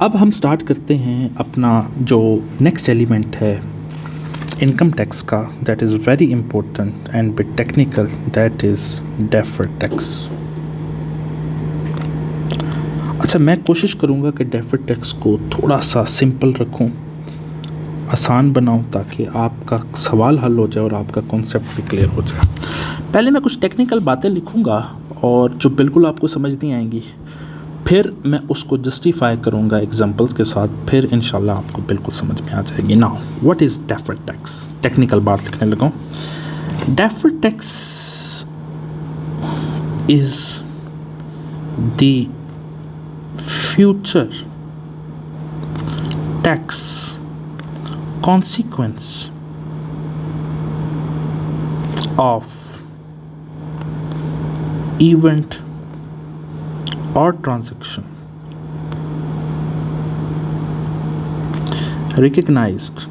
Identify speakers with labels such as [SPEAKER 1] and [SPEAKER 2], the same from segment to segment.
[SPEAKER 1] अब हम स्टार्ट करते हैं अपना जो नेक्स्ट एलिमेंट है इनकम टैक्स का, that is very important and bit technical, that is deferred tax. अच्छा, मैं कोशिश करूँगा कि डेफर्ड टैक्स को थोड़ा सा सिंपल रखूँ, आसान बनाऊँ, ताकि आपका सवाल हल हो जाए और आपका कॉन्सेप्ट भी क्लियर हो जाए। पहले मैं कुछ टेक्निकल बातें लिखूँगा और जो बिल्कुल आपको समझ नहीं आएंगी, फिर मैं उसको जस्टिफाई करूँगा एग्जांपल्स के साथ, फिर इंशाल्लाह आपको बिल्कुल समझ में आ जाएगी। Now what is deferred tax? Technical बात लिखने लगा। Deferred tax is the future tax consequence of event or transaction recognized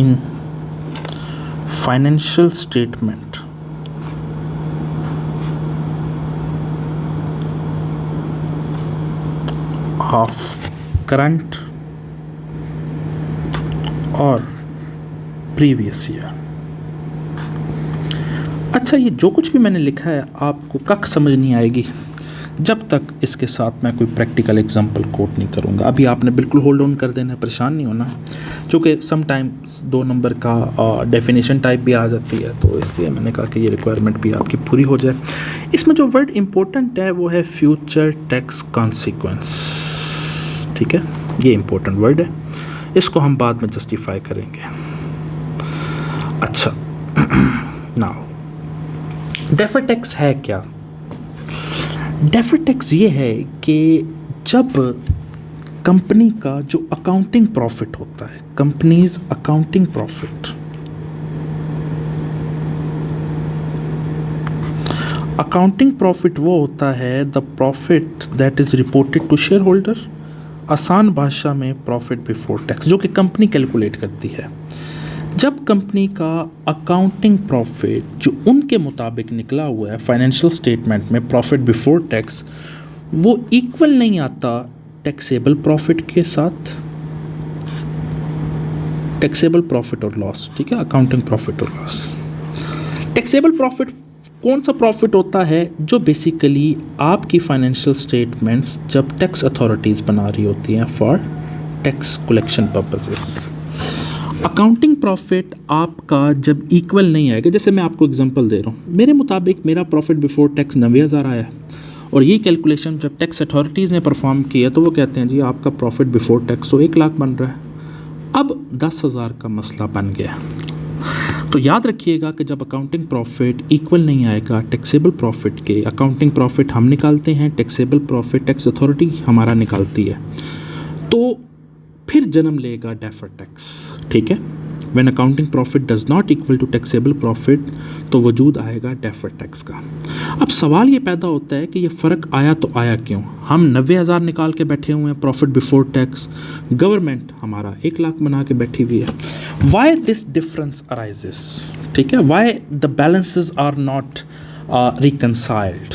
[SPEAKER 1] in financial statement of current और प्रीवियस ईयर। अच्छा, ये जो कुछ भी मैंने लिखा है आपको कख समझ नहीं आएगी जब तक इसके साथ मैं कोई प्रैक्टिकल एग्जांपल कोट नहीं करूँगा। अभी आपने बिल्कुल होल्ड ऑन कर देना, परेशान नहीं होना, क्योंकि समटाइम्स 2 नंबर का डेफिनेशन टाइप भी आ जाती है, तो इसलिए मैंने कहा कि ये रिक्वायरमेंट भी आपकी पूरी हो जाए। इसमें जो वर्ड इम्पोर्टेंट है वो है फ्यूचर टैक्स कॉन्सिक्वेंस। ठीक है, ये इम्पोर्टेंट वर्ड है, इसको हम बाद में जस्टिफाई करेंगे। अच्छा, नाउ डेफर्ड टैक्स है क्या? डेफर्ड टैक्स ये है कि जब कंपनी का जो अकाउंटिंग प्रॉफिट होता है, companies accounting profit, accounting profit वो होता है the profit that is reported to share holder, आसान भाषा में प्रॉफिट बिफोर टैक्स, जो कि कंपनी कैलकुलेट करती है। जब कंपनी का अकाउंटिंग प्रॉफिट जो उनके मुताबिक निकला हुआ है फाइनेंशियल स्टेटमेंट में प्रॉफिट बिफोर टैक्स, वो इक्वल नहीं आता टैक्सेबल प्रॉफिट के साथ, टैक्सेबल प्रॉफिट और लॉस। ठीक है, अकाउंटिंग प्रॉफिट और लॉस। टैक्सेबल प्रॉफिट कौन सा प्रॉफिट होता है? जो बेसिकली आपकी फाइनेंशियल स्टेटमेंट्स जब टैक्स अथॉरिटीज़ बना रही होती हैं for tax collection purposes. Accounting profit आपका जब इक्वल नहीं आएगा, जैसे मैं आपको एग्जांपल दे रहा हूँ, मेरे मुताबिक मेरा प्रॉफिट बिफोर टैक्स 90,000 आया और ये कैलकुलेशन जब टैक्स अथॉरिटीज़ ने परफॉर्म किया तो वो कहते हैं जी आपका प्रॉफिट बिफोर टैक्स तो 1 लाख बन रहा है। अब 10,000 का मसला बन गया। तो याद रखिएगा कि जब अकाउंटिंग प्रॉफिट इक्वल नहीं आएगा टैक्सेबल प्रॉफिट के, अकाउंटिंग प्रॉफिट हम निकालते हैं, टैक्सेबल प्रॉफिट टैक्स अथॉरिटी हमारा निकालती है, तो फिर जन्म लेगा डेफर्ड टैक्स। ठीक है, when accounting profit does not equal to taxable profit, तो वजूद आएगा डेफर्ड टैक्स का। अब सवाल ये पैदा होता है कि ये फ़र्क आया तो आया क्यों? हम 90,000 निकाल के बैठे हुए हैं प्रॉफिट बिफोर टैक्स, गवर्नमेंट हमारा 1 लाख बना के बैठी हुई है। Why this difference arises? ठीक है, why the balances are not reconciled?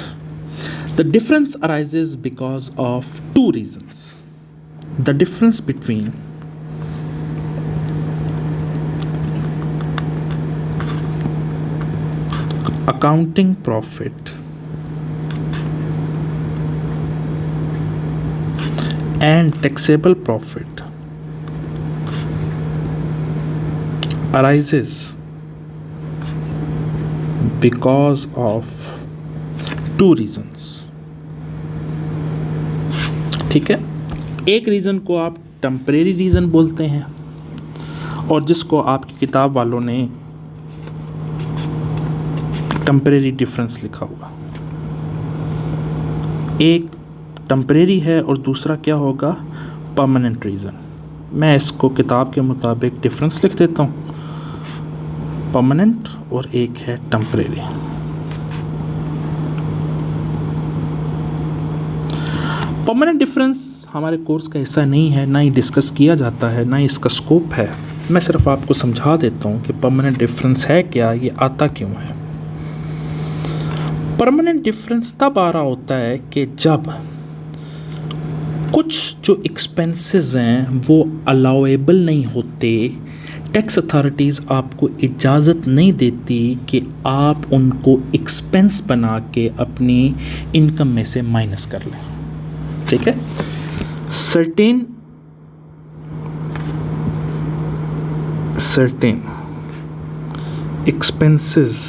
[SPEAKER 1] The difference arises because of 2 reasons. The difference between accounting profit and taxable profit arises because of 2 reasons. ठीक है, एक रीज़न को आप टेम्परेरी रीज़न बोलते हैं और जिसको आपकी किताब वालों ने टेम्परेरी डिफरेंस लिखा हुआ। एक टेम्परेरी है और दूसरा क्या होगा? Permanent reason. मैं इसको किताब के मुताबिक डिफरेंस लिख देता हूँ, परमानेंट और एक है टेम्परेरी। परमानेंट डिफरेंस हमारे कोर्स का हिस्सा नहीं है, ना ही डिस्कस किया जाता है, ना ही इसका स्कोप है। मैं सिर्फ आपको समझा देता हूँ कि परमानेंट डिफरेंस है क्या, ये आता क्यों है। परमानेंट डिफरेंस तब आ रहा होता है कि जब कुछ जो एक्सपेंसेस हैं वो अलाउएबल नहीं होते, टैक्स अथॉरिटीज़ आपको इजाज़त नहीं देती कि आप उनको एक्सपेंस बना के अपनी इनकम में से माइनस कर लें, ठीक है। Certain expenses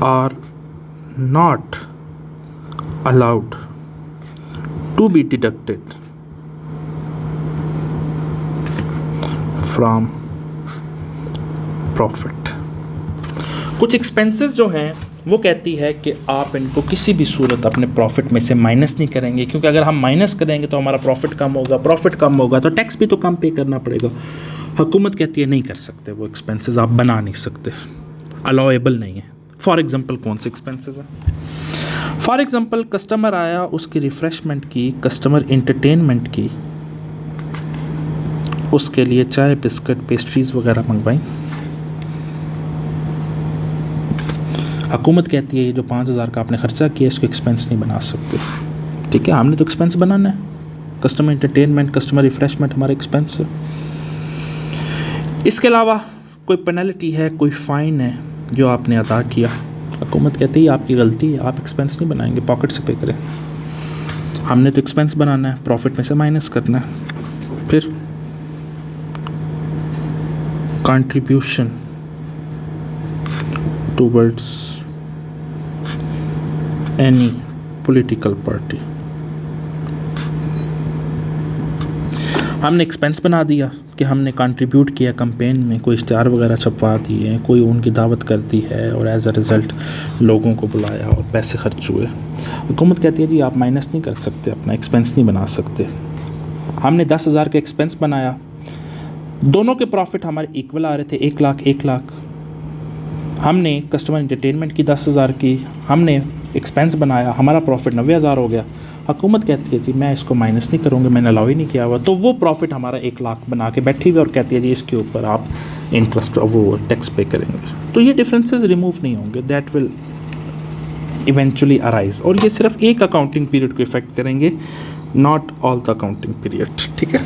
[SPEAKER 1] are not allowed to be deducted from profit। कुछ एक्सपेंसेस जो हैं वो कहती है कि आप इनको किसी भी सूरत अपने प्रॉफिट में से माइनस नहीं करेंगे, क्योंकि अगर हम माइनस करेंगे तो हमारा प्रॉफिट कम होगा, प्रॉफिट कम होगा तो टैक्स भी तो कम पे करना पड़ेगा। हुकूमत कहती है नहीं कर सकते, वो एक्सपेंसेस आप बना नहीं सकते, अलाउएबल नहीं है। फॉर एग्जांपल कौन से एक्सपेंसेस हैं? फॉर एग्जांपल कस्टमर आया, उसकी रिफ़्रेशमेंट की, कस्टमर इंटरटेनमेंट की, उसके लिए चाय बिस्किट पेस्ट्रीज़ वगैरह मंगवाई। हुकूमत कहती है ये जो 5,000 का आपने ख़र्चा किया इसको एक्सपेंस नहीं बना सकते, ठीक है, हमने तो एक्सपेंस बनाना है। कस्टमर इंटरटेनमेंट, कस्टमर रिफ़्रेशमेंट हमारा एक्सपेंस है। इसके अलावा कोई पेनल्टी है, कोई फ़ाइन है जो आपने अदा किया, हुकूमत कहती है आपकी गलती है, आप एक्सपेंस नहीं बनाएंगे, पॉकेट से पे करें। हमने तो एक्सपेंस बनाना है, प्रॉफिट में से माइनस करना है। फिर contribution towards any political party, हमने एक्सपेंस बना दिया कि हमने कंट्रीब्यूट किया कैंपेन में, कोई इश्तिहार वगैरह छपवा दिए, कोई उनकी दावत कर दी है और एज अ रिज़ल्ट लोगों को बुलाया और पैसे खर्च हुए। हुकूमत कहती है जी आप माइनस नहीं कर सकते, अपना एक्सपेंस नहीं बना सकते। हमने 10,000 का एक्सपेंस बनाया, दोनों के प्रॉफिट हमारे इक्वल आ रहे थे, 1 लाख 1 लाख। हमने कस्टमर इंटरटेनमेंट की 10,000 की, हमने एक्सपेंस बनाया, हमारा प्रॉफिट 90,000 हो गया। हुकूमत कहती है जी मैं इसको माइनस नहीं करूँगी, मैंने अलाउ ही नहीं किया हुआ, तो वो प्रॉफिट हमारा 1 लाख बना के बैठी हुई और कहती है जी इसके ऊपर आप इंटरेस्ट वो टैक्स पे करेंगे। तो ये डिफरेंसेस रिमूव नहीं होंगे, दैट विल इवेंचुअली अराइज, और ये सिर्फ एक अकाउंटिंग पीरियड को इफेक्ट करेंगे, not all the accounting period, ठीक है।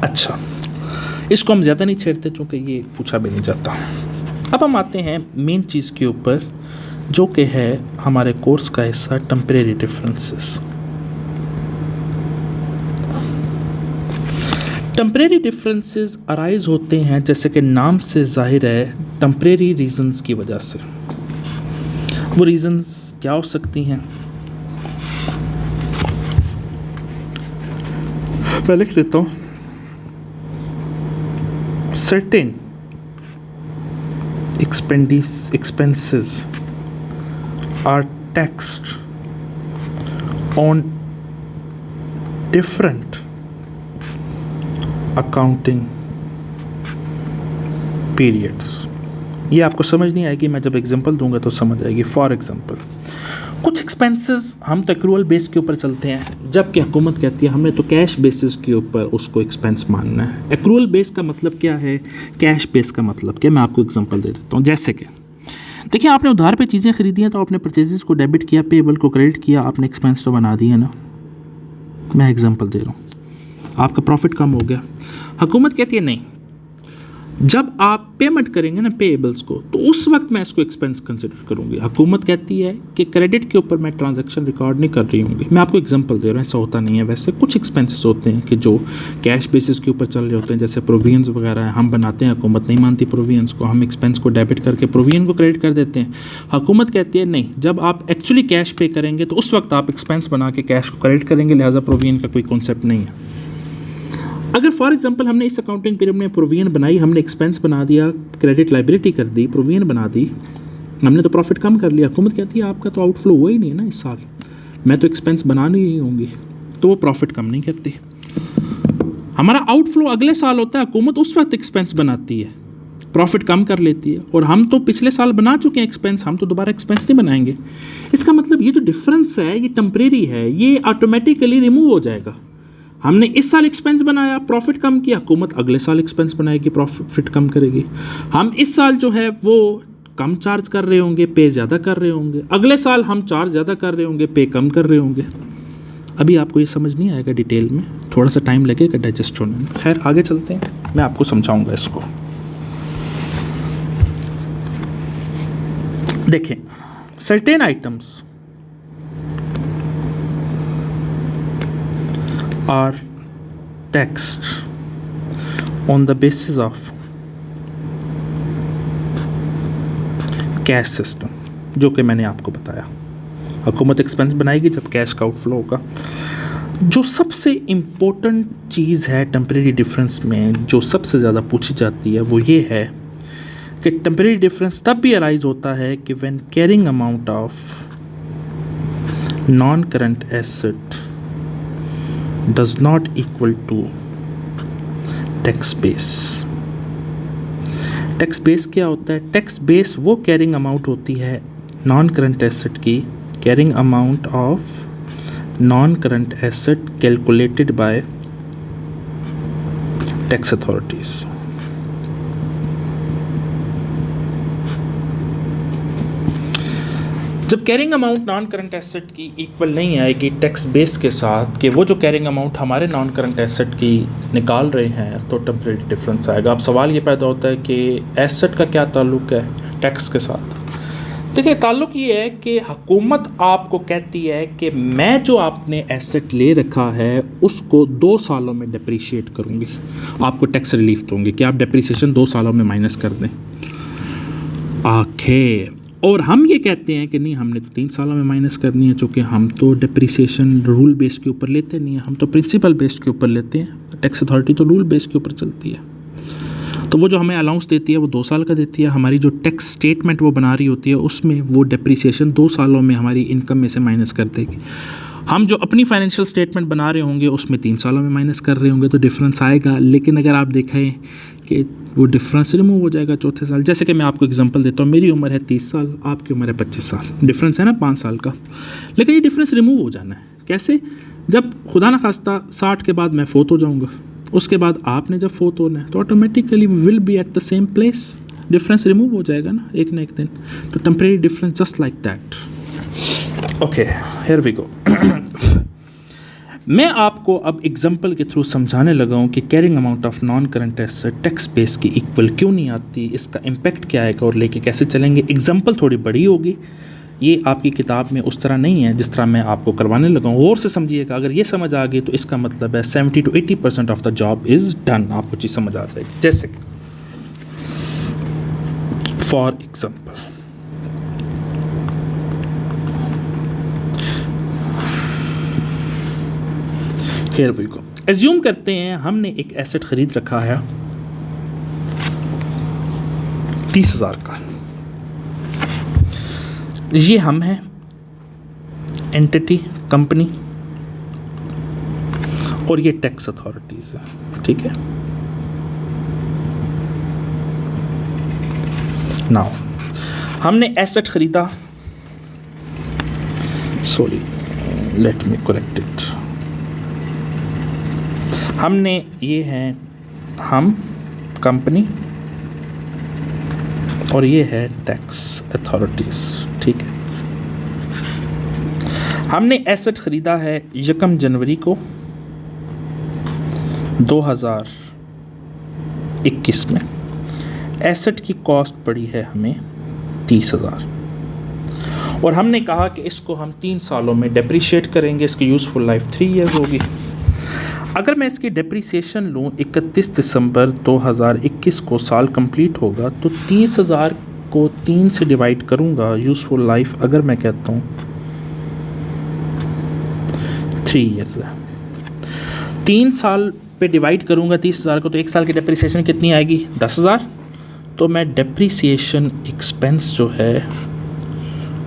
[SPEAKER 1] अच्छा, इसको हम ज़्यादा नहीं छेड़ते चूँकि ये पूछा भी नहीं जाता। अब हम आते हैं मेन चीज़ के ऊपर जो कि है हमारे कोर्स का हिस्सा, temporary differences. Temporary differences arise होते हैं जैसे कि नाम से जाहिर है टेम्परेरी रीजंस की वजह से। वो रीजंस क्या हो सकती हैं? मैं लिख देता हूँ। Certain expenses are taxed on different accounting periods। ये आपको समझ नहीं आएगी, मैं जब एग्जांपल दूंगा तो समझ आएगी। फॉर एग्जांपल कुछ एक्सपेंसेस हम तो एक्रूअल बेस के ऊपर चलते हैं, जबकि हुकूमत कहती है हमने तो कैश बेसिस के ऊपर उसको एक्सपेंस मानना है। एक्रूअल बेस का मतलब क्या है, कैश बेस का मतलब क्या, मैं आपको एग्जांपल दे देता हूँ। जैसे कि देखिए आपने उधार पे चीज़ें खरीदी हैं तो आपने परचेजेस को डेबिट किया, पेबल को क्रेडिट किया, आपने एक्सपेंस तो बना दिया ना। मैं एग्जांपल दे रहा हूँ, आपका प्रॉफिट कम हो गया। हुकूमत कहती है नहीं, जब आप पेमेंट करेंगे ना पेएबल्स को तो उस वक्त मैं इसको एक्सपेंस कंसिडर करूँगी। हुकूमत कहती है कि क्रेडिट के ऊपर मैं ट्रांजैक्शन रिकॉर्ड नहीं कर रही होंगी। मैं आपको एग्जांपल दे रहा हूँ, ऐसा होता नहीं है। वैसे कुछ एक्सपेंसेस होते हैं कि जो कैश बेसिस के ऊपर चल रहे होते हैं, जैसे प्रोविजंस वगैरह है, हम बनाते हैं, हुकूमत नहीं मानती प्रोविजंस को, हम एक्सपेंस को डेबिट करके प्रोविजन को क्रेडिट कर देते हैं। हुकूमत कहती है नहीं, जब आप एक्चुअली कैश पे करेंगे तो उस वक्त आप एक्सपेंस बना के कैश को क्रेडिट करेंगे, लिहाजा प्रोविजन का कोई कॉन्सेप्ट नहीं है। अगर फॉर एग्जांपल हमने इस अकाउंटिंग पीरियड में प्रोविजन बनाई, हमने एक्सपेंस बना दिया, क्रेडिट लाइबिलिटी कर दी, प्रोविजन बना दी, हमने तो प्रॉफिट कम कर लिया। हुकूमत कहती है आपका तो आउटफ्लो हुआ ही नहीं है ना इस साल, मैं तो एक्सपेंस बना नहीं होंगी, तो वो प्रॉफिट कम नहीं करती। हमारा आउटफ्लो अगले साल होता है, हुकूमत उस वक्त एक्सपेंस बनाती है, प्रॉफिट कम कर लेती है, और हम तो पिछले साल बना चुके हैं एक्सपेंस, हम तो दोबारा एक्सपेंस नहीं बनाएंगे। इसका मतलब ये जो डिफरेंस है ये टेम्परेरी है, ये ऑटोमेटिकली रिमूव हो जाएगा। हमने इस साल एक्सपेंस बनाया, प्रॉफिट कम किया, हुकूमत अगले साल एक्सपेंस बनाएगी, प्रॉफिट कम करेगी। हम इस साल जो है वो कम चार्ज कर रहे होंगे, पे ज़्यादा कर रहे होंगे, अगले साल हम चार्ज ज़्यादा कर रहे होंगे, पे कम कर रहे होंगे। अभी आपको ये समझ नहीं आएगा डिटेल में, थोड़ा सा टाइम लगेगा डाइजेस्ट होने में। खैर आगे चलते हैं, मैं आपको समझाऊंगा इसको। देखें, certain items are taxed on the basis of cash system, जो कि मैंने आपको बताया। हुकूमत एक्सपेंस बनाएगी जब कैश का आउटफ्लो होगा। जो सबसे इम्पोर्टेंट चीज़ है टेम्परेरी डिफरेंस में, जो सबसे ज़्यादा पूछी जाती है, वो ये है कि टेम्परेरी डिफरेंस तब भी अराइज होता है कि when carrying amount of non current asset does not equal to tax base. Tax base क्या होता है? टैक्स बेस वो कैरिंग अमाउंट होती है नॉन करंट एसेट की, carrying amount of non current asset calculated by tax authorities. जब carrying amount non current asset की equal नहीं आएगी टैक्स बेस के साथ, कि वो जो कैरिंग अमाउंट हमारे नॉन करंट एसेट की निकाल रहे हैं, तो टेम्परेरी डिफरेंस आएगा। अब सवाल ये पैदा होता है कि एसेट का क्या ताल्लुक है टैक्स के साथ? देखिए, ताल्लुक ये है कि हुकूमत आपको कहती है कि मैं जो आपने एसेट ले रखा है उसको 2 सालों में डिप्रिशिएट करूँगी, आपको टैक्स रिलीफ दूँगी कि आप डिप्रिसिएशन 2 सालों में माइनस कर दें। आखिर और हम ये कहते हैं कि नहीं, हमने तो 3 सालों में माइनस करनी है, चूँकि हम तो डिप्रिसिएशन रूल बेस के ऊपर लेते नहीं हैं, हम तो प्रिंसिपल बेस के ऊपर लेते हैं। टैक्स अथॉरिटी तो रूल बेस के ऊपर चलती है। तो वो जो हमें अलाउंस देती है वो 2 साल का देती है। हमारी जो टैक्स स्टेटमेंट वो बना रही होती है उसमें वो डिप्रिसिएशन 2 सालों में हमारी इनकम में से माइनस कर देगी। हम जो अपनी फाइनेंशियल स्टेटमेंट बना रहे होंगे उसमें 3 सालों में माइनस कर रहे होंगे, तो डिफरेंस आएगा। लेकिन अगर आप देखें कि वो डिफरेंस रिमूव हो जाएगा चौथे साल। जैसे कि मैं आपको एग्जांपल देता हूँ, मेरी उम्र है 30 साल, आपकी उम्र है 25 साल, डिफरेंस है ना 5 साल का। लेकिन ये डिफरेंस रिमूव हो जाना है। कैसे? जब खुदा न खास्ता 60 के बाद मैं फोत हो जाऊँगा, उसके बाद आपने जब फोत होना है, तो automatically will be at the same place, difference remove हो जाएगा ना एक दिन। तो temporary difference just like that. Okay, here we go. मैं आपको अब एग्जांपल के थ्रू समझाने लगा हूँ कि carrying amount of non current asset tax base की इक्वल क्यों नहीं आती, इसका इम्पैक्ट क्या आएगा और लेके कैसे चलेंगे। एग्जांपल थोड़ी बड़ी होगी, ये आपकी किताब में उस तरह नहीं है जिस तरह मैं आपको करवाने लगा हूँ। गौर से समझिएगा, अगर ये समझ आ गई तो इसका मतलब है 70 to 80% of the job is done. आपको चीज़ समझ आ जाएगी। जैसे for example, here we go. Assume करते हैं हमने एक एसेट खरीद रखा है 30,000 का। ये हम हैं, एंटिटी, कंपनी, और ये टैक्स अथॉरिटीज है। ठीक है, नाउ हमने एसेट खरीदा, sorry let me correct it, हमने ये हैं हम, कंपनी, और ये है टैक्स अथॉरिटीज़। ठीक है, हमने एसेट ख़रीदा है 1 जनवरी को 2021 में। एसेट की कॉस्ट पड़ी है हमें 30,000 और हमने कहा कि इसको हम 3 सालों में डेप्रीशिएट करेंगे, इसकी यूज़फुल लाइफ 3 ईयर्स होगी। अगर मैं इसकी डेप्रीसिएशन लूँ 31 दिसंबर 2021 को साल कंप्लीट होगा, तो 30,000 को 3 से डिवाइड करूँगा, यूज़फुल लाइफ अगर मैं कहता हूँ 3 ईयर्स है। 3 साल पे डिवाइड करूँगा 30,000 को, तो 1 साल की डेप्रीसिएशन कितनी आएगी? 10,000। तो मैं डेप्रीसिएशन एक्सपेंस जो है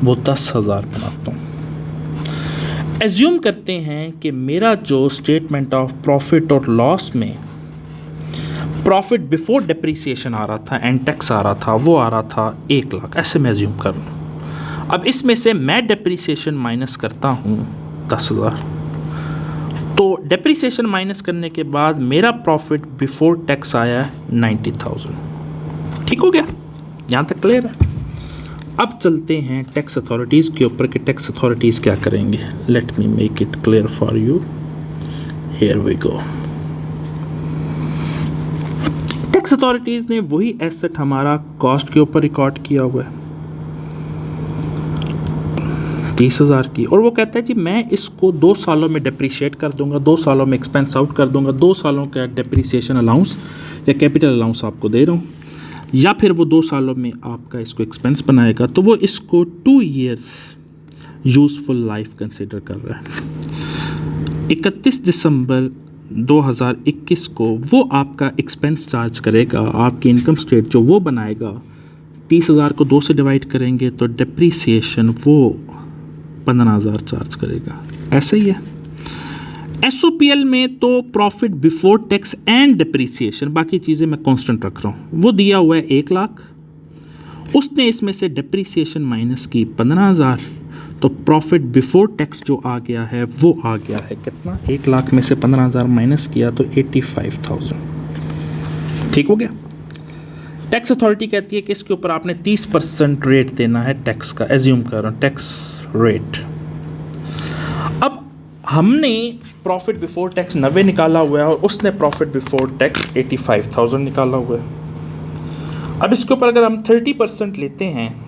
[SPEAKER 1] वो 10,000 बनाता हूँ। एज्यूम करते हैं कि मेरा जो स्टेटमेंट ऑफ प्रॉफिट और लॉस में प्रॉफिट बिफोर डेप्रीसिएशन आ रहा था एंड टैक्स आ रहा था, वो आ रहा था 1 लाख, ऐसे मैं एज्यूम कर रहा हूँ। अब इसमें से मैं डेप्रीसिएशन माइनस करता हूँ 10,000, तो डेप्रीसिएशन माइनस करने के बाद मेरा प्रॉफिट बिफोर टैक्स आया 90,000। ठीक हो गया? यहाँ तक क्लियर है? अब चलते हैं टैक्स अथॉरिटीज़ के ऊपर कि टैक्स अथॉरिटीज़ क्या करेंगे. Let me make it clear for you. Here we go. Tax authorities ने वही एसेट हमारा कॉस्ट के ऊपर रिकॉर्ड किया हुआ है 30,000 की, और वो कहता है जी मैं इसको 2 सालों में डिप्रिशिएट कर दूंगा, 2 सालों में एक्सपेंस आउट कर दूंगा, 2 सालों का डिप्रिसिएशन अलाउंस या कैपिटल अलाउंस आपको दे रहा हूँ, या फिर वो 2 सालों में आपका इसको एक्सपेंस बनाएगा, तो वो इसको 2 ईयर्स यूज़फुल लाइफ कंसिडर कर रहा है. 31 दिसंबर 2021 को वो आपका एक्सपेंस चार्ज करेगा, आपकी इनकम स्टेट जो वो बनाएगा, 30,000 को 2 से डिवाइड करेंगे तो डिप्रिसिएशन वो 15,000 चार्ज करेगा. ऐसे ही है. एसओपीएल में तो profit before tax and depreciation, बाकी चीज़ें मैं कांस्टेंट रख रहा हूँ, वो दिया हुआ है 1 लाख. उसने इसमें से डिप्रिसिएशन माइनस की 15,000, तो प्रॉफिट बिफोर टैक्स जो आ गया है वो आ गया है कितना, 1 लाख में से 15,000 माइनस किया तो 85,000. ठीक हो गया. टैक्स अथॉरिटी कहती है कि इसके ऊपर आपने 30% रेट देना है टैक्स का. एज्यूम कर रहा हूँ टैक्स रेट. अब हमने प्रॉफिट बिफोर टैक्स 90 निकाला हुआ है और उसने प्रॉफिट बिफोर टैक्स 85,000 निकाला हुआ है. अब इसके ऊपर अगर हम 30% लेते हैं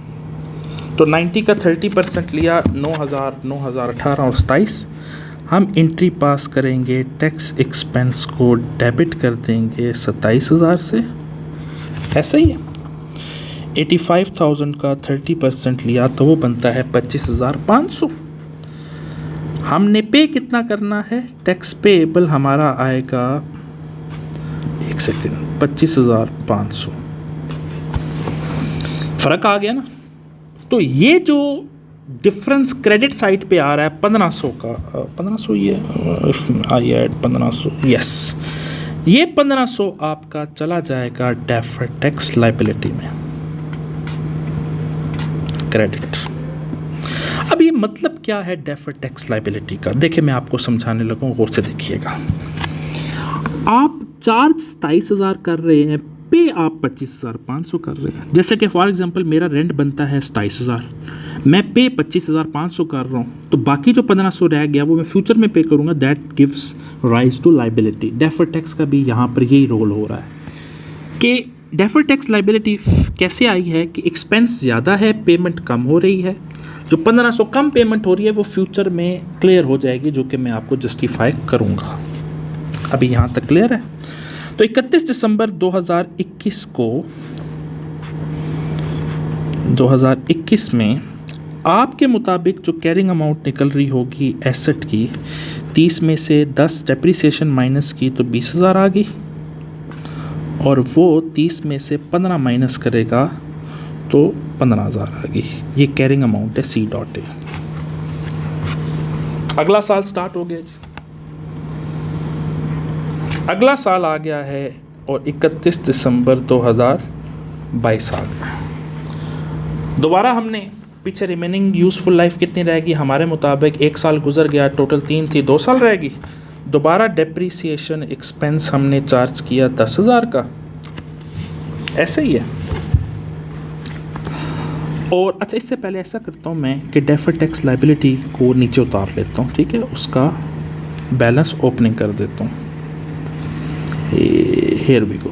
[SPEAKER 1] तो 90 का 30% लिया 9,000, 9,018 और 27. हम एंट्री पास करेंगे, टैक्स एक्सपेंस को डेबिट कर देंगे 27,000 से. ऐसा ही है. 85,000 का 30% लिया तो वो बनता है 25,500. हमने पे कितना करना है, टैक्स पेएबल हमारा आएगा, एक सेकेंड, 25,500. फ़र्क आ गया ना. तो ये जो डिफरेंस क्रेडिट साइड पे आ रहा है 1500 का, 1500 ये आई एड 1500, यस, ये 1500 आपका चला जाएगा डेफर्ड टैक्स लायबिलिटी में, क्रेडिट. अब ये मतलब क्या है डेफर्ड टैक्स लायबिलिटी का, देखिए मैं आपको समझाने लगा, गौर से देखिएगा. आप चार्ज 27,000 कर रहे हैं, पे आप 25,500 कर रहे हैं. जैसे कि फॉर एग्जांपल मेरा रेंट बनता है 27,000, मैं पे 25,500 कर रहा हूँ, तो बाकी जो 1,500 रह गया वो मैं फ्यूचर में पे करूँगा. That gives rise to liability. Deferred tax का भी यहाँ पर यही रोल हो रहा है कि डेफर्ड टैक्स लायबिलिटी कैसे आई है कि एक्सपेंस ज़्यादा है, पेमेंट कम हो रही है, जो 1,500 कम पेमेंट हो रही है वो फ्यूचर में क्लियर हो जाएगी, जो कि मैं आपको जस्टिफाई करूँगा. अभी यहाँ तक क्लियर है. तो 31 दिसंबर 2021 में आपके मुताबिक जो कैरिंग अमाउंट निकल रही होगी एसेट की, 30 में से 10 डेप्रिसिएशन माइनस की तो 20,000 आ गई, और वो 30 में से 15 माइनस करेगा तो 15,000 आ गई. ये कैरिंग अमाउंट है C.A. अगला साल स्टार्ट हो गया जी. अगला साल आ गया है और 31 दिसंबर 2022 आ गया. दोबारा हमने पीछे रिमेनिंग यूज़फुल लाइफ कितनी रहेगी, हमारे मुताबिक 1 साल गुजर गया, टोटल 3 थी, 2 साल रहेगी. दोबारा डेप्रिसिएशन एक्सपेंस हमने चार्ज किया 10,000 का. ऐसे ही है. और अच्छा, इससे पहले ऐसा करता हूँ मैं कि डेफर्ड टैक्स लायबिलिटी को नीचे उतार लेता हूँ, ठीक है, उसका बैलेंस ओपनिंग कर देता हूँ. Here we go.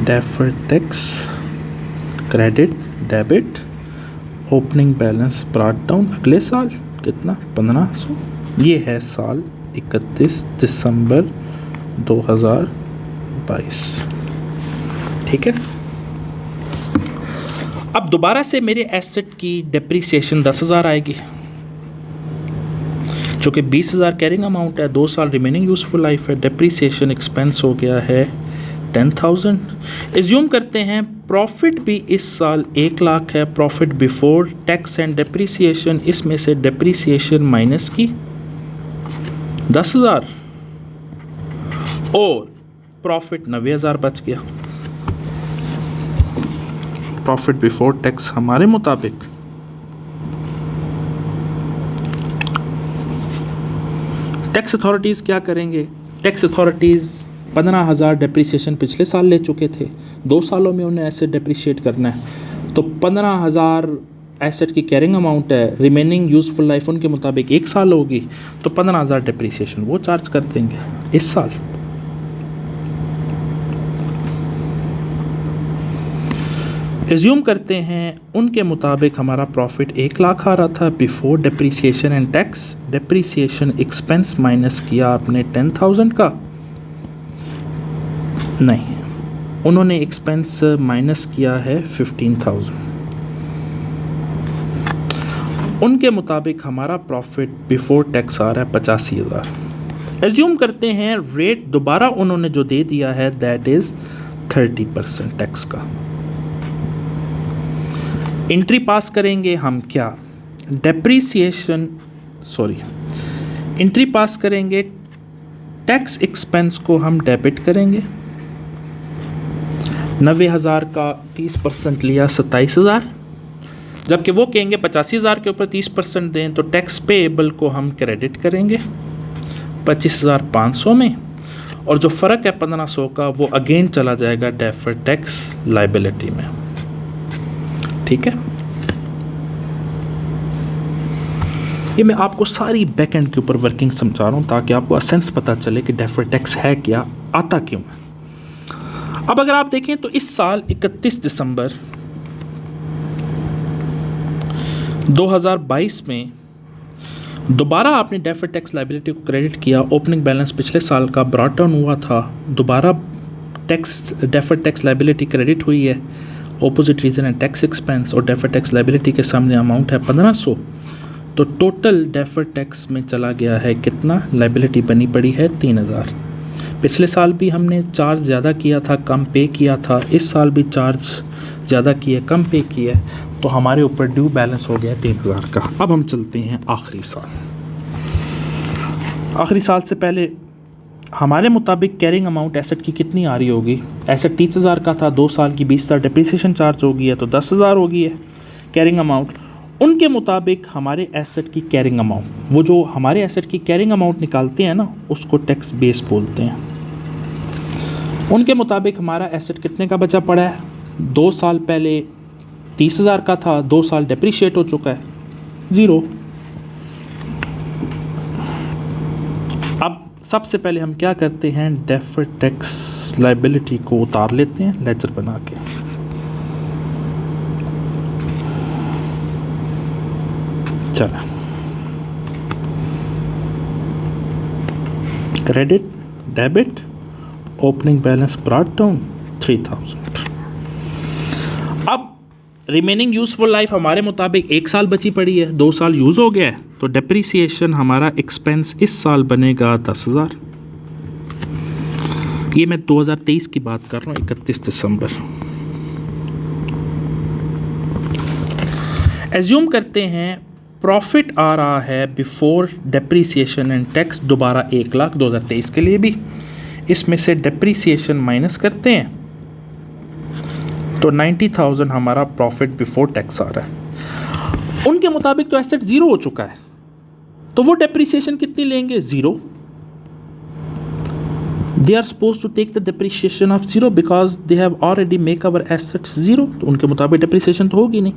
[SPEAKER 1] Deferred tax, credit, debit, opening balance brought down. अगले साल कितना, 1,500. ये है साल 31 दिसंबर 2022. ठीक है. अब दोबारा से मेरे एसेट की डिप्रिसिएशन 10,000 आएगी, जो कि 20,000 कैरिंग अमाउंट है, 2 साल रिमेनिंग यूज़फुल लाइफ है. डिप्रिसिएशन एक्सपेंस हो गया है 10,000. एज्यूम करते हैं प्रॉफिट भी इस साल 1 लाख है, profit before tax and depreciation, इसमें से डिप्रिसिएशन माइनस की 10,000 और प्रॉफिट 90,000 बच गया. प्रॉफिट बिफोर टैक्स हमारे मुताबिक टैक्स अथॉरिटीज़ क्या करेंगे? टैक्स अथॉरिटीज़ 15,000 डेप्रिसिएशन पिछले साल ले चुके थे, 2 सालों में उन्हें एसेट डेप्रिशिएट करना है, तो 15,000 एसेट की कैरिंग अमाउंट है, रिमेनिंग यूज़फुल लाइफ उनके मुताबिक 1 साल होगी, तो 15,000 डेप्रिसिएशन वो चार्ज कर देंगे इस साल। एज्यूम करते हैं उनके मुताबिक हमारा प्रॉफिट 1 लाख आ रहा था before depreciation and tax. Depreciation expense minus किया आपने 10,000 का, नहीं, उन्होंने एक्सपेंस माइनस किया है 15,000। उनके मुताबिक हमारा प्रॉफिट बिफोर टैक्स आ रहा है 85,000। एज्यूम करते हैं रेट दोबारा उन्होंने जो दे दिया है दैट इज़ 30% टैक्स का। एंट्री पास करेंगे हम क्या? एंट्री पास करेंगे, टैक्स एक्सपेंस को हम डेबिट करेंगे। 90,000 का 30% लिया 27,000, जबकि वो कहेंगे 85,000 के ऊपर 30% दें, तो टैक्स पेएबल को हम क्रेडिट करेंगे 25,500 में, और जो फ़र्क है 1,500 का वो अगेन चला जाएगा डेफर्ड टैक्स लाइबिलिटी में। ठीक है, ये मैं आपको सारी बैक एंड के ऊपर वर्किंग समझा रहा हूँ ताकि आपको सेंस पता चले कि डेफर्ड टैक्स है क्या, आता क्यों है। अब अगर आप देखें तो इस साल 31 दिसंबर 2022 में दोबारा आपने डेफर्ड टैक्स लाइबिलिटी को क्रेडिट किया। ओपनिंग बैलेंस पिछले साल का ब्रॉट डाउन हुआ था, दोबारा डेफर्ड टैक्स लाइबिलिटी क्रेडिट हुई है। ऑपोजिट रीजन है टैक्स एक्सपेंस, और डेफर्ड टैक्स लाइबिलिटी के सामने अमाउंट है 1,500, तो टोटल डेफर्ड टैक्स में चला गया है कितना? लाइबिलिटी बनी पड़ी है 3,000। पिछले साल भी हमने चार्ज ज़्यादा किया था, कम पे किया था, इस साल भी चार्ज ज़्यादा किए, कम पे किया, तो हमारे ऊपर ड्यू बैलेंस हो गया 3,000 का। अब हम चलते हैं आखिरी साल। आखिरी साल से पहले हमारे मुताबिक कैरिंग अमाउंट एसेट की कितनी आ रही होगी? एसेट 30,000 का था, 2 साल की 20,000 डेप्रिसिएशन चार्ज हो गई है, तो 10,000 हो गई है कैरिंग अमाउंट। उनके मुताबिक हमारे एसेट की कैरिंग अमाउंट, वो जो हमारे एसेट की कैरिंग अमाउंट निकालते हैं ना, उसको टैक्स बेस बोलते हैं। उनके मुताबिक हमारा एसेट कितने का बचा पड़ा है? 2 साल पहले 30,000 का था, 2 साल डेप्रिशिएट हो चुका है, 0। अब सबसे पहले हम क्या करते हैं, डेफर्ड टैक्स लाइबिलिटी को उतार लेते हैं लेजर बना के। चला, credit, debit, opening balance brought down 3,000। अब रिमेनिंग यूज़फुल लाइफ हमारे मुताबिक 1 साल बची पड़ी है, 2 साल यूज़ हो गया है, तो डेप्रिसिएशन हमारा एक्सपेंस इस साल बनेगा 10,000। ये मैं 2023 की बात कर रहा हूँ, 31 दिसंबर। एज्यूम करते हैं प्रॉफिट आ रहा है बिफोर डेप्रिसिएशन एंड टैक्स दोबारा 1 लाख 2023 के लिए भी। इसमें से डेप्रिसिएशन माइनस करते हैं तो 90,000 हमारा प्रॉफिट बिफोर टैक्स आ रहा है। उनके मुताबिक तो एसेट 0 हो चुका है, तो वो डेप्रिसिएशन कितनी लेंगे? 0। They are suppose to take the depreciation of 0 because they have already make our assets 0। तो उनके मुताबिक डेप्रिसिएशन तो होगी नहीं,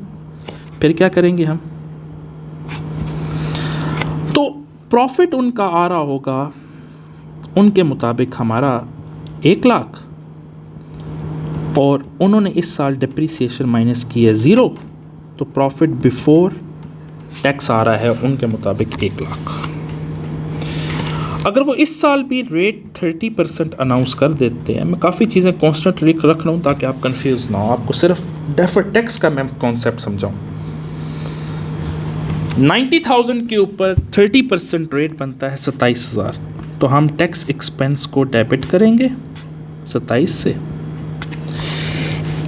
[SPEAKER 1] फिर क्या करेंगे हम? तो प्रॉफिट उनका आ रहा होगा उनके मुताबिक हमारा 1 लाख, और उन्होंने इस साल डेप्रिसिएशन माइनस की है 0, तो प्रॉफिट बिफोर टैक्स आ रहा है उनके मुताबिक 1 लाख। अगर वो इस साल भी रेट 30% अनाउंस कर देते हैं, मैं काफ़ी चीज़ें कॉन्स्टेंट रख रहा हूँ ताकि आप कंफ्यूज ना हो, आपको सिर्फ डेफर्ड टैक्स का मैं कॉन्सेप्ट समझाऊँ। 90,000 के ऊपर 30% रेट बनता है 27,000, तो हम टैक्स एक्सपेंस को डेबिट करेंगे 27 से।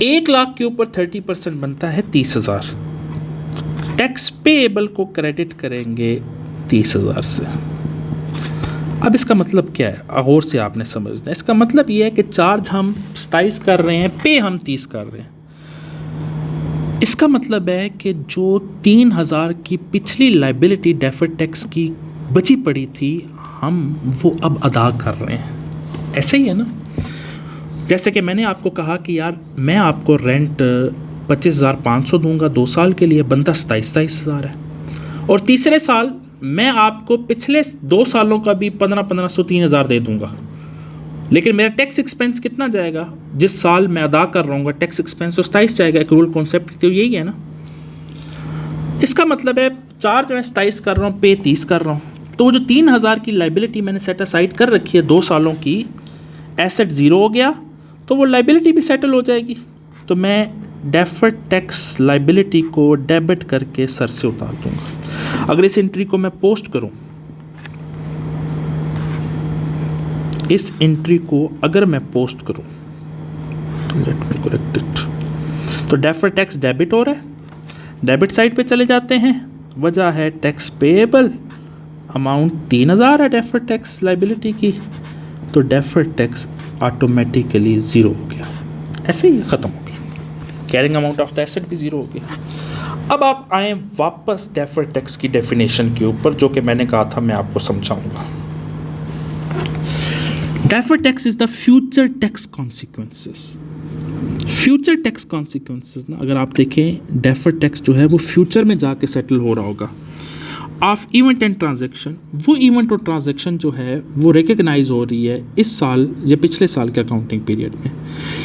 [SPEAKER 1] 1 लाख के ऊपर 30% बनता है 30,000, टैक्स पेएबल को क्रेडिट करेंगे 30,000 से। अब इसका मतलब क्या है, गौर से आपने समझना है। इसका मतलब ये है कि चार्ज हम 27 कर रहे हैं, पे हम 30 कर रहे हैं। इसका मतलब है कि जो 3,000 की पिछली लाइबिलिटी डेफर्ड टैक्स की बची पड़ी थी, हम वो अब अदा कर रहे हैं। ऐसे ही है ना, जैसे कि मैंने आपको कहा कि यार मैं आपको रेंट 25,500 दूंगा 2 साल के लिए, बनता 27,000 है, और तीसरे साल मैं आपको पिछले 2 सालों का भी 1500 3,000 दे दूंगा, लेकिन मेरा टैक्स एक्सपेंस कितना जाएगा? जिस साल मैं अदा कर रहा हूँ टैक्स एक्सपेंस तो 27 जाएगा। एक रूल कॉन्सेप्ट तो यही है ना। इसका मतलब है चार्ज मैं 27 कर रहा हूँ, पे 30 कर रहा हूँ, तो वो जो 3,000 की लाइबिलिटी मैंने सेट असाइड कर रखी है 2 सालों की, एसेट ज़ीरो हो गया तो वो लाइबिलिटी भी सेटल हो जाएगी। तो मैं डेफर्ड टैक्स लाइबिलिटी को डेबिट करके सर से उतार दूंगा। अगर इस एंट्री को मैं पोस्ट करूं, इस एंट्री को अगर मैं पोस्ट करूं, लेट मी करेक्ट इट, तो डेफर्ड टैक्स डेबिट हो रहा है, डेबिट साइड पे चले जाते हैं, वजह है टैक्स पेएबल, अमाउंट 3,000 है डेफर्ड टैक्स लाइबिलिटी की, तो डेफर्ड टैक्स ऑटोमेटिकली ज़ीरो हो गया, ऐसे ही ख़त्म हो गया, carrying amount of the asset भी ज़ीरो हो गया। अब आप आए वापस डेफर्ड टैक्स की डेफिनेशन के ऊपर, जो कि मैंने कहा था मैं आपको समझाऊंगा। Deferred tax is the future tax consequences. Future tax consequences ना, अगर आप देखें डेफर्ड टैक्स जो है वो फ्यूचर में जाके सेटल हो रहा होगा ऑफ इवेंट एंड ट्रांजैक्शन। वो इवेंट और ट्रांजैक्शन जो है वो रिकग्नाइज हो रही है इस साल या पिछले साल के अकाउंटिंग पीरियड में,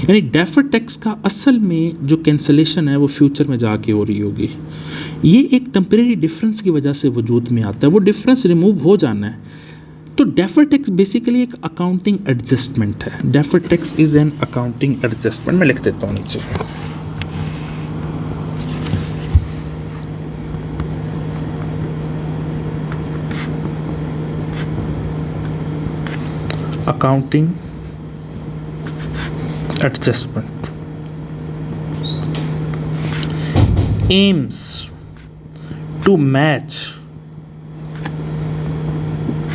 [SPEAKER 1] यानी डेफर्ड टैक्स का असल में जो कैंसलेशन है वो फ्यूचर में जाके हो रही होगी। ये एक टेम्परेरी डिफरेंस की वजह से वजूद में आता है, वो डिफरेंस रिमूव हो जाना है। तो डेफर्ड टैक्स बेसिकली एक अकाउंटिंग एडजस्टमेंट है। Deferred tax is an accounting adjustment. मैं लिख देता हूँ नीचे, accounting adjustment aims to match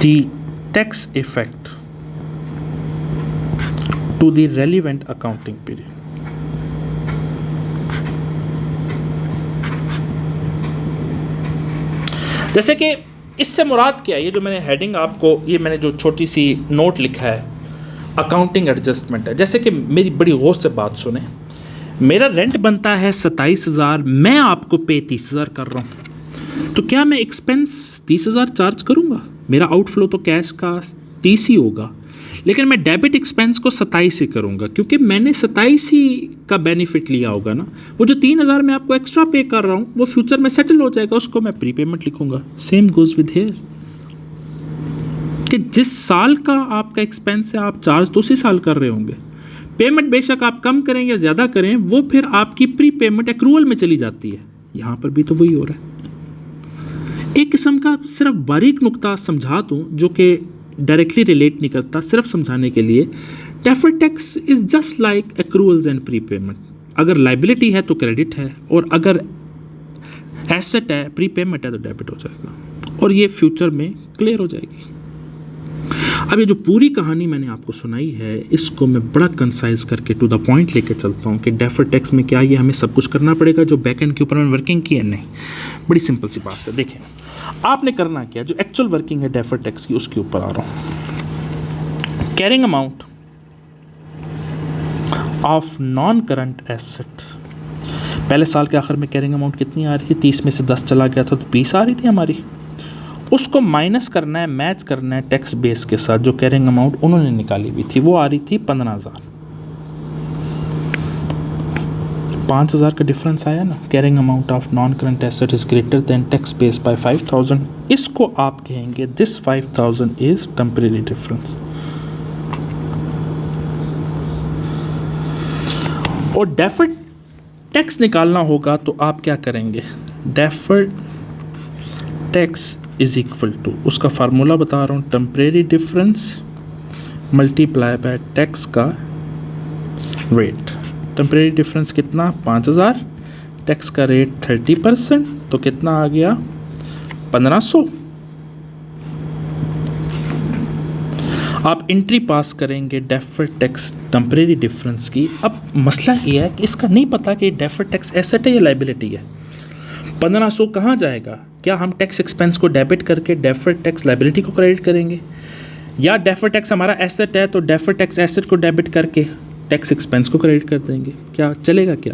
[SPEAKER 1] the tax effect to the relevant accounting period. जैसे कि इससे मुराद क्या है, ये जो मैंने हेडिंग आपको, ये मैंने जो छोटी सी नोट लिखा है अकाउंटिंग एडजस्टमेंट है। जैसे कि मेरी बड़ी गौर से बात सुने, मेरा रेंट बनता है 27,000, मैं आपको पे 30,000 कर रहा हूँ, तो क्या मैं एक्सपेंस 30,000 चार्ज करूँगा? मेरा आउटफ्लो तो कैश का 30 ही होगा, लेकिन मैं डेबिट एक्सपेंस को 27 ही करूँगा, क्योंकि मैंने 27 ही का बेनिफिट लिया होगा ना। वो जो 3,000 मैं आपको एक्स्ट्रा पे कर रहा हूँ वो फ्यूचर में सेटल हो जाएगा, उसको मैं प्री पेमेंट लिखूँगा। सेम गोज विद हेयर, कि जिस साल का आपका एक्सपेंस है आप चार्ज तो उसी साल कर रहे होंगे। पेमेंट बेशक आप कम करें या ज़्यादा करें, वो फिर आपकी प्री पेमेंट एक्रूअल में चली जाती है। यहाँ पर भी तो वही हो रहा है। एक किस्म का सिर्फ बारीक नुक्ता समझा दूँ जो कि डायरेक्टली रिलेट नहीं करता, सिर्फ समझाने के लिए, deferred tax is just like accruals and pre payment. अगर लाइबिलिटी है तो क्रेडिट है, और अगर एसेट है प्री पेमेंट है तो डेबिट हो जाएगा, और ये फ्यूचर में क्लियर हो जाएगी। अब ये जो पूरी कहानी मैंने आपको सुनाई है, इसको मैं बड़ा कंसाइज करके टू द पॉइंट लेके चलता हूँ कि डेफर्ड टैक्स में क्या ये हमें सब कुछ करना पड़ेगा जो बैक एंड के ऊपर मैंने वर्किंग की है? नहीं, बड़ी सिंपल सी बात है। देखिए आपने करना क्या, जो एक्चुअल वर्किंग है डेफर्ड टैक्स की उसके ऊपर आ रहा हूँ। Carrying amount of non current asset, पहले साल के आखिर में कैरिंग अमाउंट कितनी आ रही थी? 30 में से 10 चला गया था तो 20 आ रही थी हमारी, उसको माइनस करना है, मैच करना है टैक्स बेस के साथ। जो कैरिंग अमाउंट उन्होंने निकाली हुई थी वो आ रही थी 15,000, 5,000 का डिफरेंस आया ना। Carrying amount of non current asset is greater than tax base by 5,000। इसको आप कहेंगे दिस 5,000 इज टेम्परेरी डिफरेंस। और डेफर्ड टैक्स निकालना होगा तो आप क्या करेंगे? Deferred tax is equal to, उसका फार्मूला बता रहा हूँ, temporary difference multiply by tax का रेट। टेम्परेरी डिफरेंस कितना? 5,000, टैक्स का रेट 30%, तो कितना आ गया? 1,500। आप एंट्री पास करेंगे डेफर्ड टैक्स टेम्परेरी डिफरेंस की। अब मसला ये है कि इसका नहीं पता कि डेफर्ड टैक्स एसेट है या लाइबिलिटी है। 1,500 कहाँ जाएगा? क्या हम टैक्स एक्सपेंस को डेबिट करके डेफर्ड टैक्स लाइबिलिटी को क्रेडिट करेंगे? या डेफर टैक्स हमारा एसेट है तो डेफर टैक्स एसेट को डेबिट करके टैक्स एक्सपेंस को क्रेडिट कर देंगे, क्या चलेगा क्या?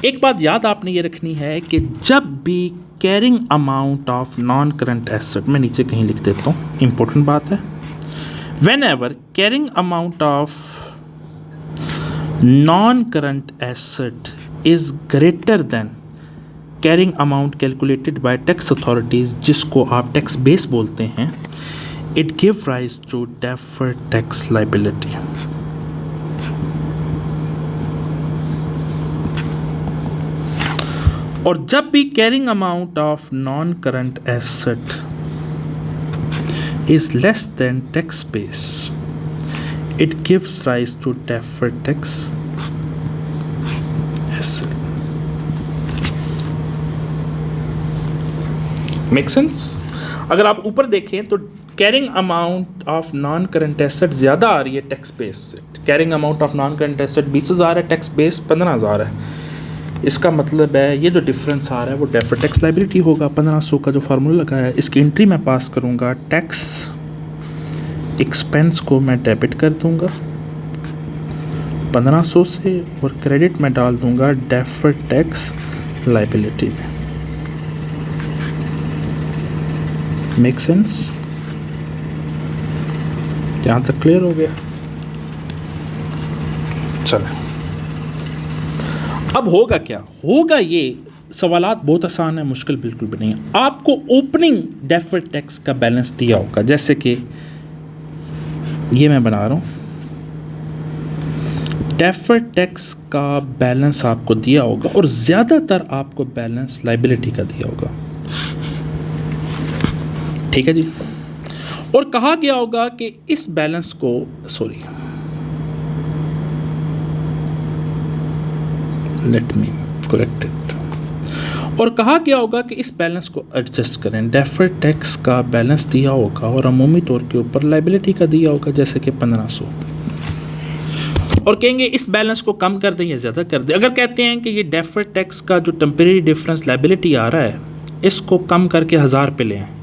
[SPEAKER 1] एक बात याद आपने ये रखनी है कि जब भी carrying amount of non current asset, मैं नीचे कहीं लिख देता हूँ, इंपॉर्टेंट बात है, whenever carrying amount of non current asset is greater than carrying amount calculated by tax authorities, जिसको आप टैक्स बेस बोलते हैं, it give rise to deferred tax liability. और जब भी carrying amount of non current asset is less than tax base, it gives rise to deferred tax asset. Make sense? अगर आप ऊपर देखें तो carrying amount of non current asset ज़्यादा आ रही है टैक्स बेस से। Carrying amount of non current asset 20,000 है, टैक्स बेस 15,000 है। इसका मतलब है ये जो डिफरेंस आ रहा है वो डेफर्ड टैक्स लायबिलिटी होगा। 1500 का जो फार्मूला लगाया है, इसकी एंट्री मैं पास करूँगा, टैक्स एक्सपेंस को मैं डेबिट कर दूँगा 1500 से, और क्रेडिट में डाल दूँगा डेफर्ड टैक्स लायबिलिटी में। Make sense? यहाँ तक क्लियर हो गया? चलो, अब होगा क्या? होगा ये, सवालात बहुत आसान है, मुश्किल बिल्कुल भी नहीं है। आपको ओपनिंग डेफर्ड टैक्स का बैलेंस दिया होगा, जैसे कि ये मैं बना रहा हूँ, डेफर्ड टैक्स का बैलेंस आपको दिया होगा और ज़्यादातर आपको बैलेंस लायबिलिटी का दिया होगा, ठीक है जी। और कहा गया होगा कि इस बैलेंस को, sorry, let me correct it, और कहा गया होगा कि इस बैलेंस को एडजस्ट करें। डेफर्ड टैक्स का बैलेंस दिया होगा और अमूमी तौर के ऊपर लायबिलिटी का दिया होगा, जैसे कि 1500, और कहेंगे इस बैलेंस को कम कर दें या ज़्यादा कर दें। अगर कहते हैं कि ये डेफर्ड टैक्स का जो टेम्परेरी डिफरेंस लायबिलिटी आ रहा है, इसको कम करके 1000 पे ले आएं,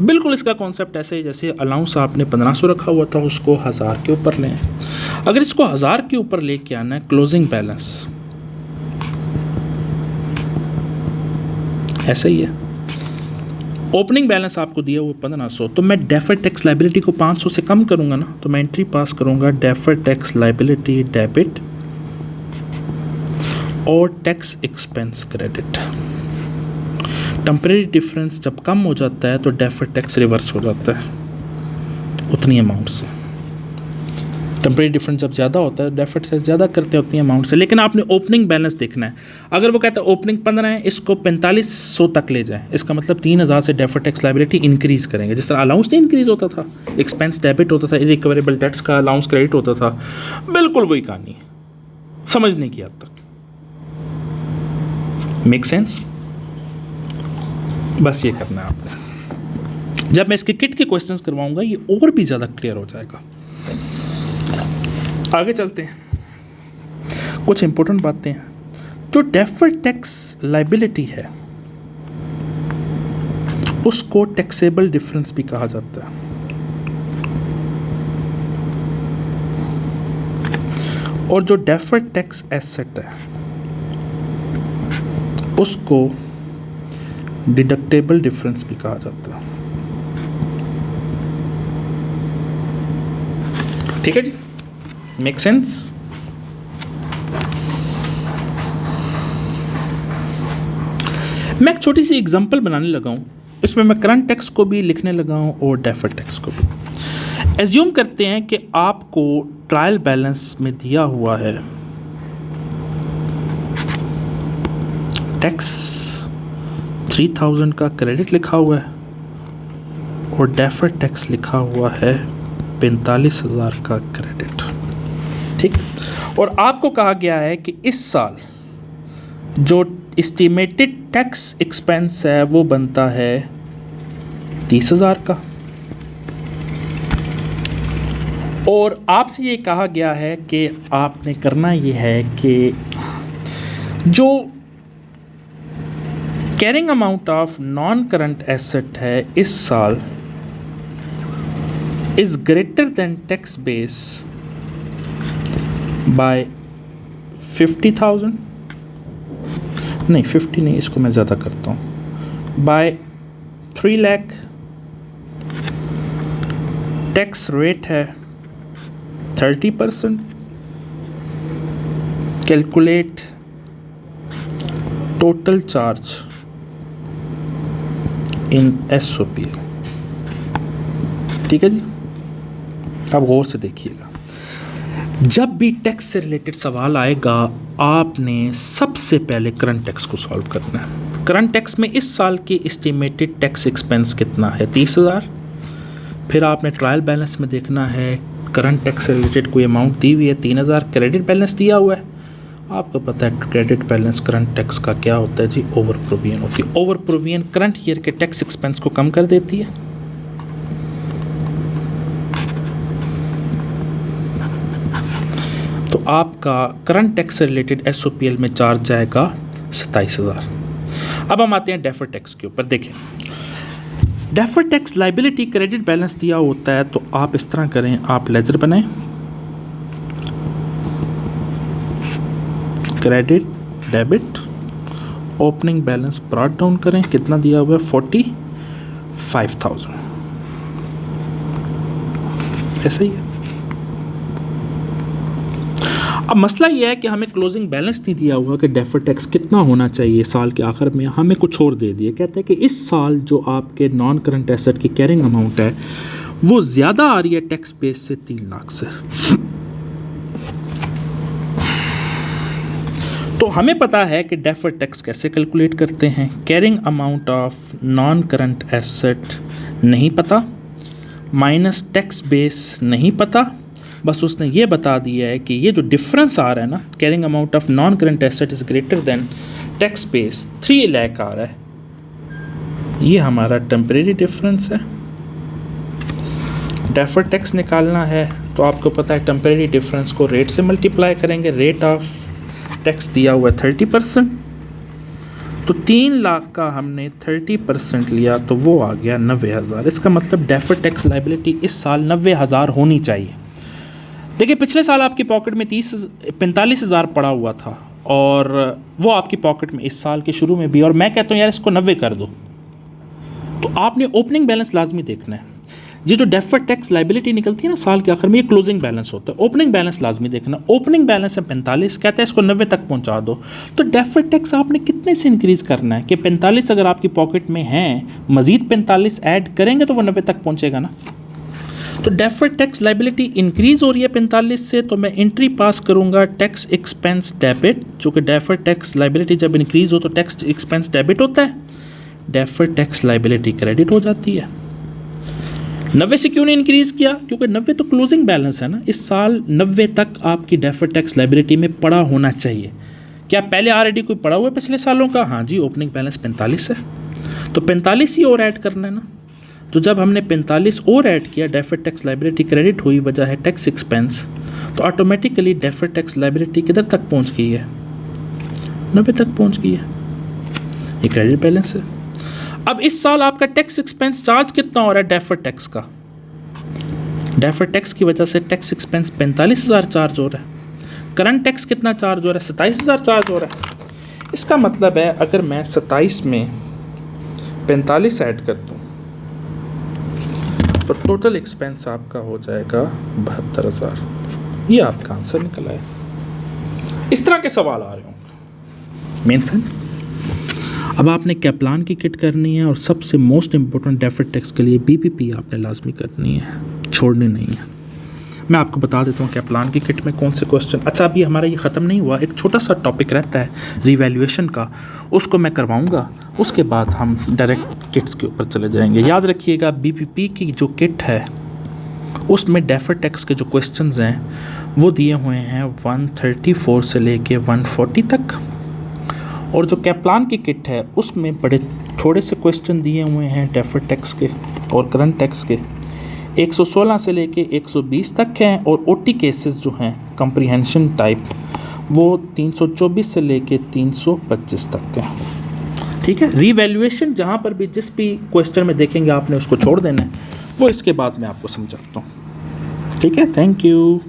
[SPEAKER 1] बिल्कुल इसका कॉन्सेप्ट ऐसे ही जैसे अलाउंस आपने 1500 रखा हुआ था, उसको 1000 के ऊपर लें। अगर इसको 1000 के ऊपर लेके आना है, क्लोजिंग बैलेंस ऐसे ही है। ओपनिंग बैलेंस आपको दिया हुआ 1500, तो मैं डेफर्ड टैक्स लायबिलिटी को 500 से कम करूंगा ना, तो मैं एंट्री पास करूंगा डेफर्ड टैक्स लायबिलिटी डेबिट और tax expense credit. Temporary difference जब कम हो जाता है तो डेफर्ड टैक्स रिवर्स हो जाता है उतनी अमाउंट से। टेम्परेरी डिफरेंस जब ज़्यादा होता है, डेफर्ड टैक्स ज़्यादा करते हैं उतनी अमाउंट से। लेकिन आपने ओपनिंग बैलेंस देखना है। अगर वो कहता है ओपनिंग 15 है, इसको 4500 तक ले जाए, इसका मतलब 3000 से डेफर्ड टैक्स लायबिलिटी इंक्रीज़ करेंगे। जिस तरह अलाउंस नहीं इंक्रीज़ होता था, एक्सपेंस डेबिट होता था, इरिकवरेबल डेट्स का अलाउंस क्रेडिट होता था, बिल्कुल वही कहानी है, समझने की हद तक। Make sense? बस ये करना है आपने। जब मैं इसके किट के क्वेश्चंस करवाऊंगा ये और भी ज़्यादा क्लियर हो जाएगा। आगे चलते हैं। कुछ इंपॉर्टेंट बातें हैं। जो डेफर्ड टैक्स लायबिलिटी है उसको टैक्सेबल डिफरेंस भी कहा जाता है। और जो डेफर्ड टैक्स एसेट है उसको डिडक्टेबल डिफरेंस भी कहा जाता है। ठीक है जी, मेक सेंस? मैं एक छोटी सी एग्जांपल बनाने लगा हूं, इसमें मैं करंट टैक्स को भी लिखने लगा हूं और डेफर्ड टैक्स को भी। एज्यूम करते हैं कि आपको ट्रायल बैलेंस में दिया हुआ है टैक्स 3000 का क्रेडिट लिखा हुआ है और डेफर्ड टैक्स लिखा हुआ है 45,000 का क्रेडिट, ठीक। और आपको कहा गया है कि इस साल जो एस्टिमेटेड टैक्स एक्सपेंस है वो बनता है 30,000 का, और आपसे ये कहा गया है कि आपने करना ये है कि जो carrying amount of non current asset है इस साल is greater than tax base by 50,000, नहीं 50 नहीं, इसको मैं ज़्यादा करता हूँ, बाय 3 लाख, टैक्स रेट है 30%, calculate total charge in SOPL। ठीक है जी, अब गौर से देखिएगा, जब भी टैक्स से रिलेटेड सवाल आएगा आपने सबसे पहले करंट टैक्स को सॉल्व करना है। करंट टैक्स में इस साल की एस्टिमेटेड टैक्स एक्सपेंस कितना है, 30,000। फिर आपने ट्रायल बैलेंस में देखना है करंट टैक्स से रिलेटेड कोई अमाउंट दी हुई है 3,000, क्रेडिट बैलेंस दिया हुआ है। आपको पता है क्रेडिट बैलेंस करंट टैक्स का क्या होता है जी, ओवर प्रोविजन होती है। ओवर प्रोविजन करंट ईयर के टैक्स एक्सपेंस को कम कर देती है। तो आपका करंट टैक्स से रिलेटेड SOPL में चार्ज जाएगा 27,000। अब हम आते हैं डेफर टैक्स के ऊपर। देखें, defer tax liability credit balance दिया होता है तो आप इस तरह करें, आप लेजर बनाएं, credit debit, opening balance brought down करें, कितना दिया हुआ है 45,000, ऐसा ही है। अब मसला ये है कि हमें क्लोजिंग बैलेंस नहीं दिया हुआ कि डेफर टैक्स कितना होना चाहिए साल के आखिर में, हमें कुछ और दे दिए। कहते हैं कि इस साल जो आपके नॉन करंट एसेट की कैरिंग अमाउंट है वो ज़्यादा आ रही है टैक्स बेस से 3 लाख से। तो हमें पता है कि डेफर टैक्स कैसे कैलकुलेट करते हैं। Carrying amount of non current asset नहीं पता, माइनस टैक्स बेस नहीं पता, बस उसने ये बता दिया है कि ये जो डिफरेंस आ रहा है ना, carrying amount of non current asset is greater than tax base 3 lakh आ रहा है, ये हमारा टेम्परेरी डिफरेंस है। डेफर टैक्स निकालना है तो आपको पता है टेम्परेरी डिफरेंस को रेट से मल्टीप्लाई करेंगे। रेट ऑफ टैक्स दिया हुआ है 30%, तो 3 लाख का हमने 30% लिया तो वो आ गया 90,000। इसका मतलब डेफर टैक्स लाइबिलिटी इस साल 90,000 होनी चाहिए। देखिए, पिछले साल आपकी पॉकेट में 45,000 पड़ा हुआ था और वो आपकी पॉकेट में इस साल के शुरू में भी, और मैं कहता हूँ यार इसको 90 कर दो। तो आपने ओपनिंग बैलेंस लाजमी देखना है। ये जो डेफर टैक्स लाइबिलिटी निकलती है ना साल के आखिर में, ये क्लोजिंग बैलेंस होता है। ओपनिंग बैलेंस लाजमी देखना। ओपनिंग बैलेंस है 45, कहता है इसको 90 तक पहुंचा दो। तो डेफर टैक्स आपने कितने से इंक्रीज़ करना है कि 45 अगर आपकी पॉकेट में है, मज़ीद 45 ऐड करेंगे तो वो 90 तक पहुँचेगा ना। तो डेफर टैक्स लाइबिलिटी इंक्रीज़ हो रही है 45 से, तो मैं एंट्री पास करूँगा टैक्स एक्सपेंस डेबिट, चूँकि डेफर टैक्स लाइबिलिटी जब इंक्रीज़ हो तो टैक्स एक्सपेंस डेबिट होता है, डेफर टैक्स लाइबिलिटी क्रेडिट हो जाती है। 90 से क्यों नहीं इंक्रीज़ किया, क्योंकि 90 तो क्लोजिंग बैलेंस है ना। इस साल 90 तक आपकी डेफर टैक्स लाइबिलिटी में पड़ा होना चाहिए। क्या पहले ऑलरेडी कोई पड़ा हुआ है पिछले सालों का? हाँ जी, ओपनिंग बैलेंस 45 है, तो 45 ही और ऐड करना है ना। तो जब हमने 45 और ऐड किया, डेफर टैक्स लाइबिलिटी क्रेडिट हुई, वजह है टैक्स एक्सपेंस, तो ऑटोमेटिकली डेफर टैक्स लाइबिलिटी किधर तक पहुंच गई है? 90 तक पहुंच गई है। ये क्रेडिट बैलेंस है। अब इस साल आपका टैक्स एक्सपेंस चार्ज कितना हो रहा है डेफर टैक्स का? डेफर टैक्स की वजह से टैक्स एक्सपेंस 45,000 चार्ज हो रहा है। करंट टैक्स कितना चार्ज हो रहा है? 27,000 चार्ज हो रहा है। इसका मतलब है अगर मैं 27 में 45 ऐड कर दूँ तो टोटल एक्सपेंस आपका हो जाएगा 72,000। ये आपका आंसर निकल आया। इस तरह के सवाल आ रहे होंगे। Main sense. अब आपने कैप्लान की किट करनी है और सबसे मोस्ट इम्पोर्टेंट डेफर टैक्स के लिए BPP आपने लाजमी करनी है, छोड़नी नहीं है। मैं आपको बता देता हूँ कैप्लान की किट में कौन से क्वेश्चन। अच्छा, अभी हमारा ये ख़त्म नहीं हुआ, एक छोटा सा टॉपिक रहता है रिवैल्यूएशन का, उसको मैं करवाऊँगा, उसके बाद हम डायरेक्ट किट्स के ऊपर चले जाएंगे। याद रखिएगा BPP की जो किट है उसमें डेफर टैक्स के जो क्वेश्चंस हैं वो दिए हुए हैं 134 से लेके 140 तक, और जो कैप्लान की किट है उसमें बड़े थोड़े से क्वेश्चन दिए हुए हैं डेफर टैक्स के और करंट टैक्स के, 116 से लेके 120 तक हैं, और OT केसेस जो हैं कंप्रीहेंशन टाइप वो 324 से लेके 325 तक हैं। ठीक है। रिवैल्यूएशन जहाँ पर भी जिस भी क्वेश्चन में देखेंगे आपने उसको छोड़ देना है, वो इसके बाद मैं आपको समझाता हूँ। ठीक है, थैंक यू।